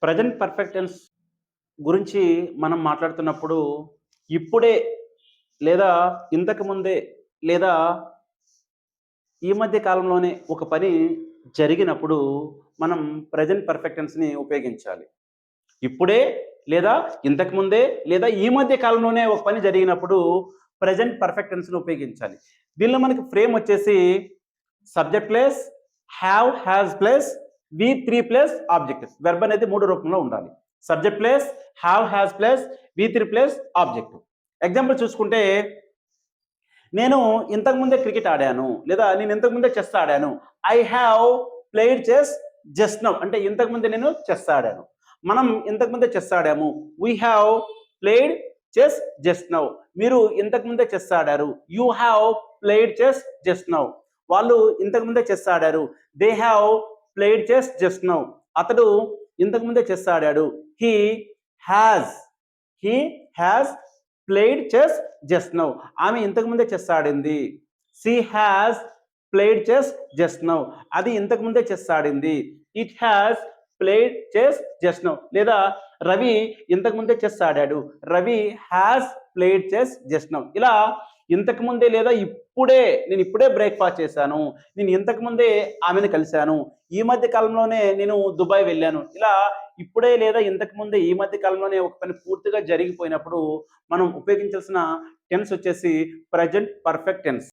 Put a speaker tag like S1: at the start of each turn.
S1: Present perfect tense గురించి మనం మాట్లాడుతున్నప్పుడు ఇప్పుడే లేదా ఇంతకు ముందే లేదా ఈ మధ్య కాలంలోనే ఒక పని జరిగినప్పుడు మనం ప్రెజెంట్ పర్ఫెక్ట్ టెన్స్‌ని ఉపయోగించాలి. ఇప్పుడే లేదా ఇంతకు ముందే లేదా ఈ మధ్య కాలంలోనే ఒక పని జరిగినప్పుడు ప్రెజెంట్ పర్ఫెక్ట్ టెన్స్‌ని ఉపయోగించాలి. దీనిలో మనకి ఫ్రేమ్ వచ్చేసి subject plus have, has plus వి3 ప్లస్ ఆబ్జెక్ట్. వెర్బ్ అనేది 3 రూపంలో ఉండాలి. Subject plus have, has plus వి3 ప్లస్ ఆబ్జెక్ట్. ఎగ్జాంపుల్ చూసుకుంటే నేను ఇంతకు ముందే క్రికెట్ ఆడాను లేదా నేను ఇంతకు ముందే చెస్ ఆడాను. I have played chess just now అంటే ఇంతకు ముందే నేను చెస్ ఆడాను. మనం ఇంతకు ముందే చెస్ ఆడాము. We have played chess just now. మీరు ఇంతకు ముందే చెస్ ఆడారు. You have played chess just now. వాళ్ళు ఇంతకు ముందే చెస్ ఆడారు. They have played chess just now. అతడు ఇంతకు ముందే చెస్ ఆడాడు. He has he has played chess just now. ఆమె ఇంతకు ముందే చెస్ ఆడింది. She has played chess just now. అది ఇంతకు ముందే చెస్ ఆడింది. It has played chess just now. లేదా రవి ఇంతకు ముందే చెస్ ఆడాడు. Ravi has played chess just now. ఇలా ఇంతకు ముందే లేదా నేను ఇప్పుడే బ్రేక్ఫాస్ట్ చేశాను. నేను ఇంతకు ముందే ఆమెను కలిశాను. ఈ మధ్య కాలంలోనే నేను దుబాయ్ వెళ్ళాను. ఇలా ఇప్పుడే లేదా ఇంతకు ముందే ఈ మధ్య కాలంలోనే ఒక పని పూర్తిగా జరిగిపోయినప్పుడు మనం ఉపయోగించాల్సిన టెన్స్ వచ్చేసి ప్రెజెంట్ పర్ఫెక్ట్ టెన్స్.